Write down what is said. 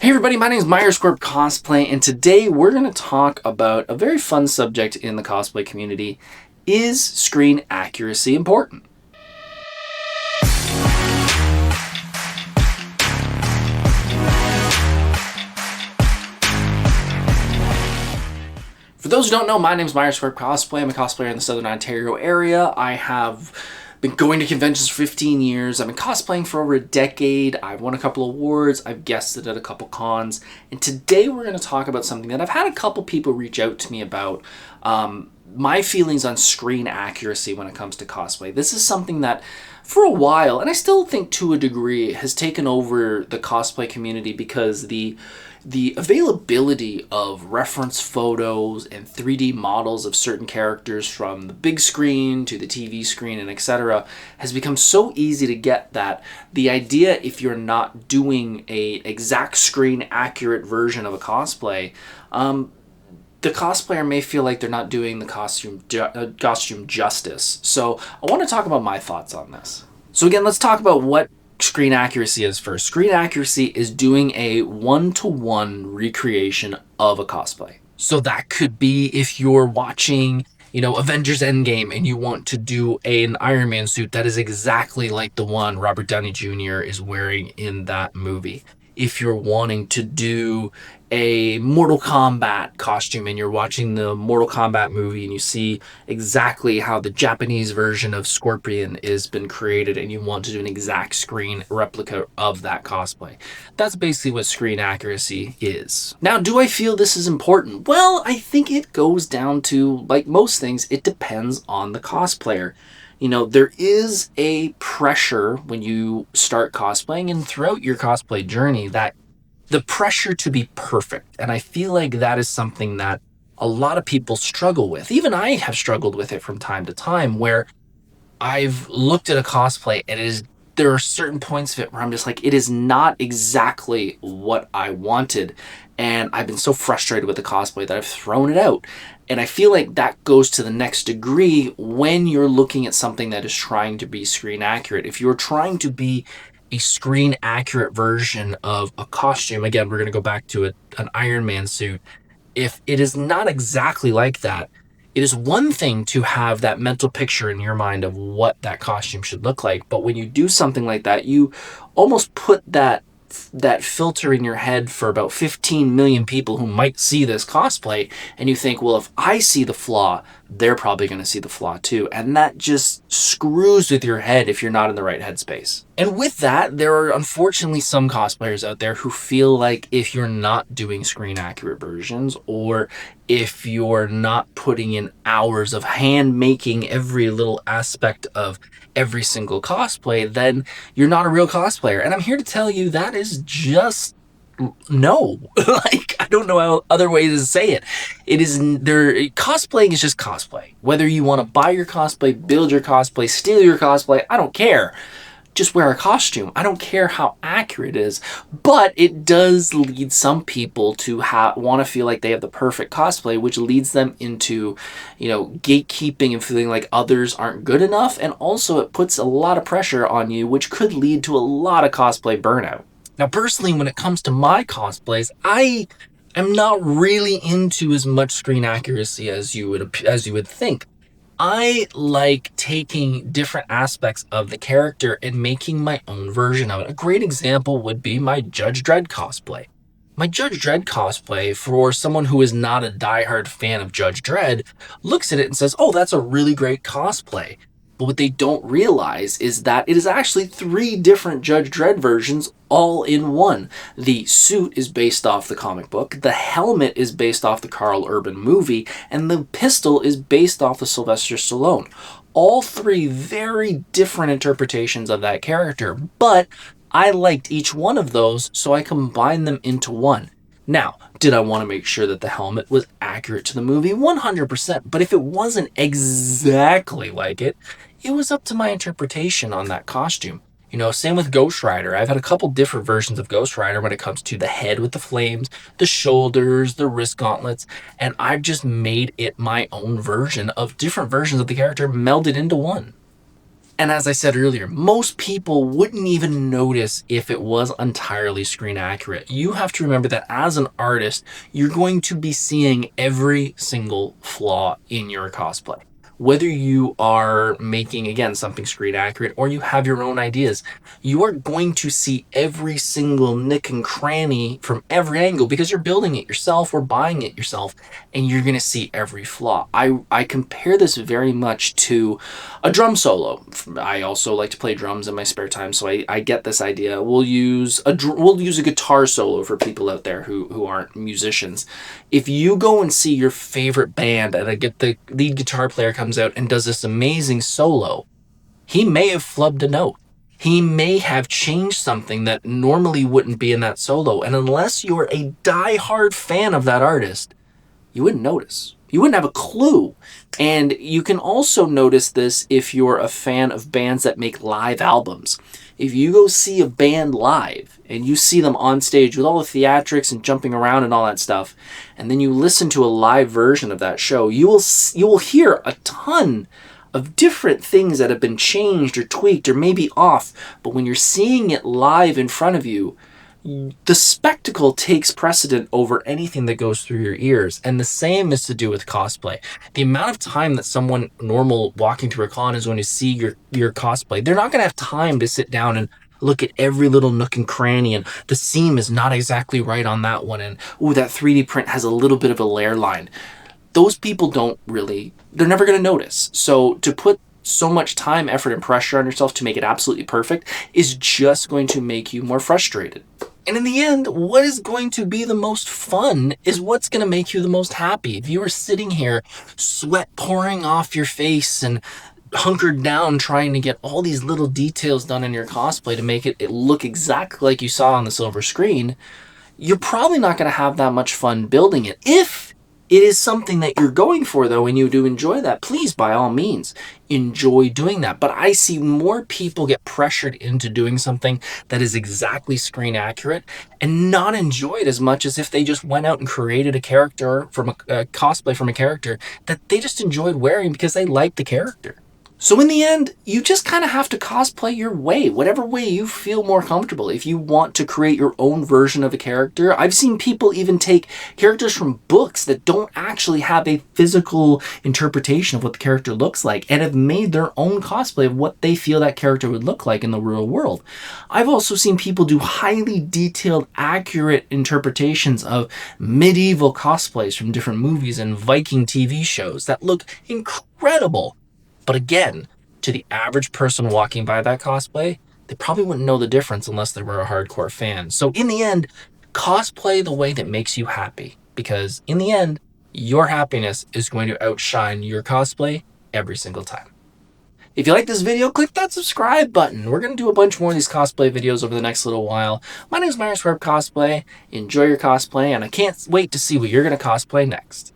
Hey everybody, my name is Myers Corp Cosplay, and today we're going to talk about a very fun subject in the cosplay community. Is screen accuracy important? For those who don't know, my name is Myers Corp Cosplay. I'm a cosplayer in the Southern Ontario area. I have been going to conventions for 15 years. I've been cosplaying for over a decade. I've won a couple awards. I've guested at a couple cons. And today we're going to talk about something that I've had a couple people reach out to me about. My feelings on screen accuracy when it comes to cosplay. This is something that for a while, and I still think to a degree, has taken over the cosplay community because the availability of reference photos and 3D models of certain characters from the big screen to the TV screen and etc. has become so easy to get that the idea, if you're not doing a exact screen accurate version of a cosplay, the cosplayer may feel like they're not doing the costume justice. So I want to talk about my thoughts on this. So again, let's talk about what screen accuracy is first. Screen accuracy is doing a one-to-one recreation of a cosplay. So that could be if you're watching, Avengers Endgame and you want to do an Iron Man suit that is exactly like the one Robert Downey Jr. is wearing in that movie. If you're wanting to do a Mortal Kombat costume and you're watching the Mortal Kombat movie and you see exactly how the Japanese version of Scorpion has been created and you want to do an exact screen replica of that cosplay. That's basically what screen accuracy is. Now, do I feel this is important? Well, I think it goes down to, like most things, it depends on the cosplayer. There is a pressure when you start cosplaying and throughout your cosplay journey that the pressure to be perfect. And I feel like that is something that a lot of people struggle with. Even I have struggled with it from time to time where I've looked at a cosplay and there are certain points of it where I'm just like, it is not exactly what I wanted. And I've been so frustrated with the cosplay that I've thrown it out. And I feel like that goes to the next degree when you're looking at something that is trying to be screen accurate. If you're trying to be a screen accurate version of a costume, again, we're going to go back to an Iron Man suit. If it is not exactly like that, it is one thing to have that mental picture in your mind of what that costume should look like. But when you do something like that, you almost put that filter in your head for about 15 million people who might see this cosplay, and you think, well, if I see the flaw, they're probably going to see the flaw too. And that just screws with your head if you're not in the right headspace. And with that, there are unfortunately some cosplayers out there who feel like if you're not doing screen accurate versions, or if you're not putting in hours of hand making every little aspect of every single cosplay, then you're not a real cosplayer. And I'm here to tell you that is just no. I don't know how other ways to say it. Cosplaying is just cosplay. Whether you want to buy your cosplay, build your cosplay, steal your cosplay, I don't care. Just wear a costume. I don't care how accurate it is, but it does lead some people to want to feel like they have the perfect cosplay, which leads them into, gatekeeping and feeling like others aren't good enough. And also it puts a lot of pressure on you, which could lead to a lot of cosplay burnout. Now, personally, when it comes to my cosplays, I am not really into as much screen accuracy as you would think. I like taking different aspects of the character and making my own version of it. A great example would be my Judge Dredd cosplay. My Judge Dredd cosplay, for someone who is not a diehard fan of Judge Dredd, looks at it and says, oh, that's a really great cosplay. But what they don't realize is that it is actually 3 different Judge Dredd versions all in one. The suit is based off the comic book, the helmet is based off the Carl Urban movie, and the pistol is based off of Sylvester Stallone. All 3 very different interpretations of that character, but I liked each one of those, so I combined them into one. Now, did I want to make sure that the helmet was accurate to the movie? 100%. But if it wasn't exactly like it, it was up to my interpretation on that costume. Same with Ghost Rider. I've had a couple different versions of Ghost Rider when it comes to the head with the flames, the shoulders, the wrist gauntlets, and I've just made it my own version of different versions of the character melded into one. And as I said earlier, most people wouldn't even notice if it was entirely screen accurate. You have to remember that as an artist, you're going to be seeing every single flaw in your cosplay. Whether you are making, again, something screen accurate or you have your own ideas, you are going to see every single nick and cranny from every angle because you're building it yourself or buying it yourself, and you're going to see every flaw. I compare this very much to a drum solo. I also like to play drums in my spare time, so I get this idea. We'll use a guitar solo for people out there who aren't musicians. If you go and see your favorite band and the lead guitar player comes out and does this amazing solo, he may have flubbed a note. He may have changed something that normally wouldn't be in that solo. And unless you're a die-hard fan of that artist, you wouldn't notice. You wouldn't have a clue. And you can also notice this if you're a fan of bands that make live albums. If you go see a band live and you see them on stage with all the theatrics and jumping around and all that stuff, and then you listen to a live version of that show, you will hear a ton of different things that have been changed or tweaked or maybe off. But when you're seeing it live in front of you, the spectacle takes precedent over anything that goes through your ears. And the same is to do with cosplay. The amount of time that someone normal walking through a con is going to see your cosplay, they're not going to have time to sit down and look at every little nook and cranny, and the seam is not exactly right on that one, and ooh, that 3D print has a little bit of a layer line. Those people they're never going to notice. So to put so much time, effort, and pressure on yourself to make it absolutely perfect is just going to make you more frustrated. And in the end, what is going to be the most fun is what's going to make you the most happy. If you are sitting here, sweat pouring off your face and hunkered down trying to get all these little details done in your cosplay to make it look exactly like you saw on the silver screen, you're probably not going to have that much fun building it. If it is something that you're going for, though, and you do enjoy that, please, by all means, enjoy doing that. But I see more people get pressured into doing something that is exactly screen accurate and not enjoy it as much as if they just went out and created a character from a cosplay from a character that they just enjoyed wearing because they liked the character. So in the end, you just kind of have to cosplay your way, whatever way you feel more comfortable. If you want to create your own version of a character, I've seen people even take characters from books that don't actually have a physical interpretation of what the character looks like and have made their own cosplay of what they feel that character would look like in the real world. I've also seen people do highly detailed, accurate interpretations of medieval cosplays from different movies and Viking TV shows that look incredible. But again, to the average person walking by that cosplay, they probably wouldn't know the difference unless they were a hardcore fan. So in the end, cosplay the way that makes you happy, because in the end, your happiness is going to outshine your cosplay every single time. If you like this video, click that subscribe button. We're going to do a bunch more of these cosplay videos over the next little while. My name is Corp Cosplay. Enjoy your cosplay, and I can't wait to see what you're going to cosplay next.